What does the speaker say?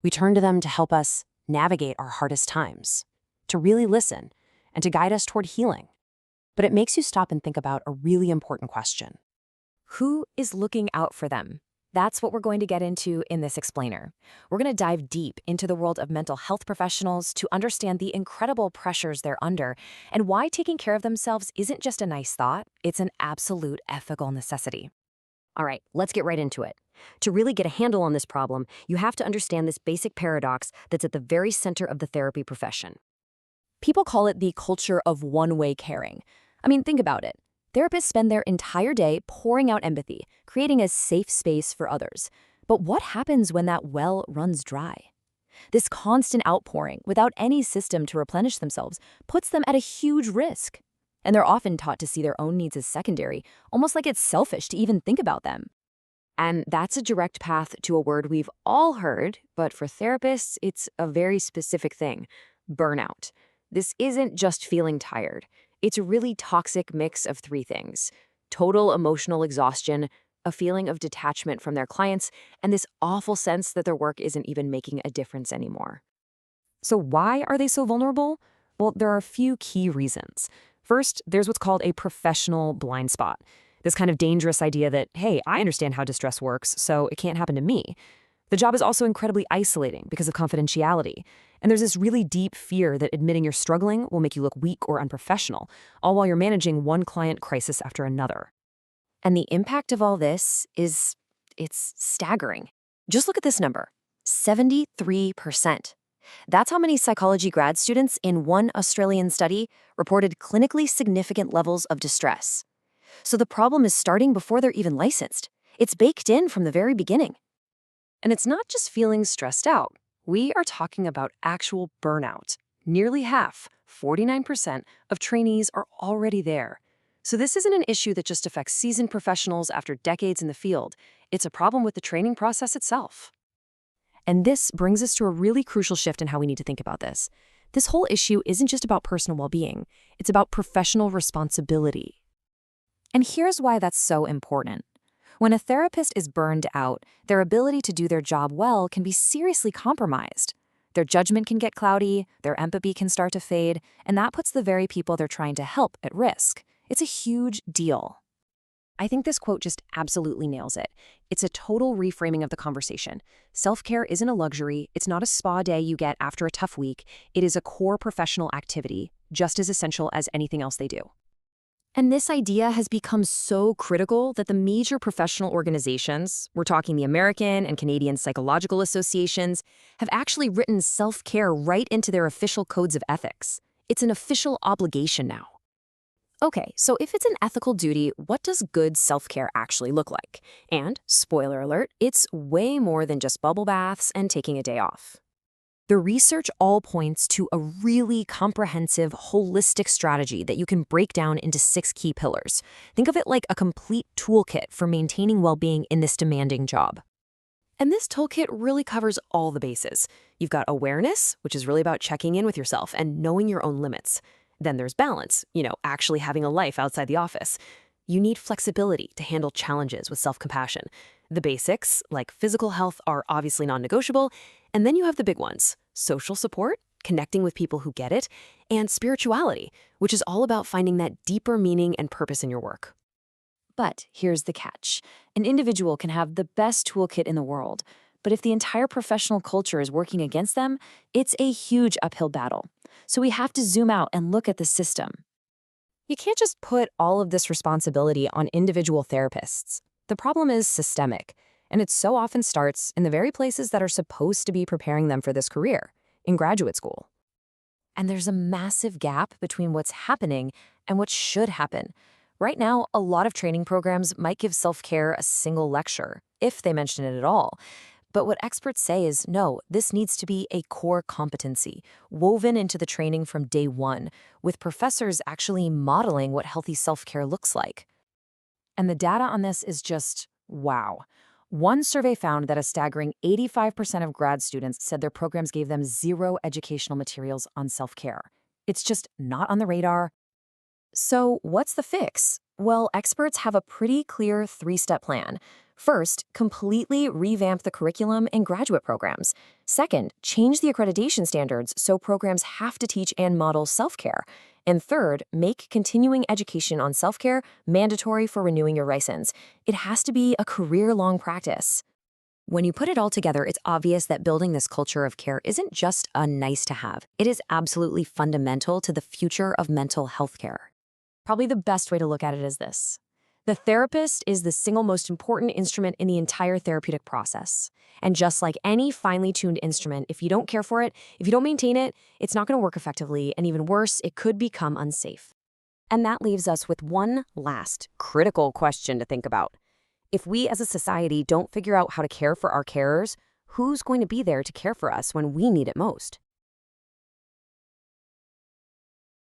We turn to them to help us navigate our hardest times, to really listen, and to guide us toward healing. But it makes you stop and think about a really important question. Who is looking out for them? That's what we're going to get into in this explainer. We're going to dive deep into the world of mental health professionals to understand the incredible pressures they're under and why taking care of themselves isn't just a nice thought, it's an absolute ethical necessity. All right, let's get right into it. To really get a handle on this problem, you have to understand this basic paradox that's at the very center of the therapy profession. People call it the culture of one-way caring. I mean, think about it. Therapists spend their entire day pouring out empathy, creating a safe space for others. But what happens when that well runs dry? This constant outpouring, without any system to replenish themselves, puts them at a huge risk. And they're often taught to see their own needs as secondary, almost like it's selfish to even think about them. And that's a direct path to a word we've all heard, but for therapists, it's a very specific thing: burnout. This isn't just feeling tired. It's a really toxic mix of three things: total emotional exhaustion, a feeling of detachment from their clients, and this awful sense that their work isn't even making a difference anymore. So why are they so vulnerable? Well, there are a few key reasons. First, there's what's called a professional blind spot. This kind of dangerous idea that, hey, I understand how distress works, so it can't happen to me. The job is also incredibly isolating because of confidentiality. And there's this really deep fear that admitting you're struggling will make you look weak or unprofessional, all while you're managing one client crisis after another. And the impact of all this it's staggering. Just look at this number: 73%. That's how many psychology grad students in one Australian study reported clinically significant levels of distress. So the problem is starting before they're even licensed. It's baked in from the very beginning. And it's not just feeling stressed out. We are talking about actual burnout. Nearly half, 49%, of trainees are already there. So this isn't an issue that just affects seasoned professionals after decades in the field. It's a problem with the training process itself. And this brings us to a really crucial shift in how we need to think about this. This whole issue isn't just about personal well-being. It's about professional responsibility. And here's why that's so important. When a therapist is burned out, their ability to do their job well can be seriously compromised. Their judgment can get cloudy, their empathy can start to fade, and that puts the very people they're trying to help at risk. It's a huge deal. I think this quote just absolutely nails it. It's a total reframing of the conversation. Self-care isn't a luxury. It's not a spa day you get after a tough week. It is a core professional activity, just as essential as anything else they do. And this idea has become so critical that the major professional organizations, we're talking the American and Canadian Psychological Associations, have actually written self-care right into their official codes of ethics. It's an official obligation now. Okay, so if it's an ethical duty, what does good self-care actually look like? And, spoiler alert, it's way more than just bubble baths and taking a day off. The research all points to a really comprehensive, holistic strategy that you can break down into 6 key pillars. Think of it like a complete toolkit for maintaining well-being in this demanding job. And this toolkit really covers all the bases. You've got awareness, which is really about checking in with yourself and knowing your own limits. Then there's balance, actually having a life outside the office. You need flexibility to handle challenges with self-compassion. The basics, like physical health, are obviously non-negotiable. And then you have the big ones: social support, connecting with people who get it, and spirituality, which is all about finding that deeper meaning and purpose in your work. But here's the catch. An individual can have the best toolkit in the world, but if the entire professional culture is working against them, it's a huge uphill battle. So we have to zoom out and look at the system. You can't just put all of this responsibility on individual therapists. The problem is systemic, and it so often starts in the very places that are supposed to be preparing them for this career, in graduate school. And there's a massive gap between what's happening and what should happen. Right now, a lot of training programs might give self-care a single lecture, if they mention it at all. But what experts say is, no, this needs to be a core competency, woven into the training from day one, with professors actually modeling what healthy self-care looks like. And the data on this is just wow. One survey found that a staggering 85% of grad students said their programs gave them 0 educational materials on self-care. It's just not on the radar. So what's the fix? Well, experts have a pretty clear 3-step plan. First, completely revamp the curriculum and graduate programs. Second, change the accreditation standards so programs have to teach and model self-care. And third, make continuing education on self-care mandatory for renewing your license. It has to be a career-long practice. When you put it all together, it's obvious that building this culture of care isn't just a nice to have. It is absolutely fundamental to the future of mental health care. Probably the best way to look at it is this. The therapist is the single most important instrument in the entire therapeutic process. And just like any finely tuned instrument, if you don't care for it, if you don't maintain it, it's not going to work effectively, and even worse, it could become unsafe. And that leaves us with one last critical question to think about. If we as a society don't figure out how to care for our carers, who's going to be there to care for us when we need it most?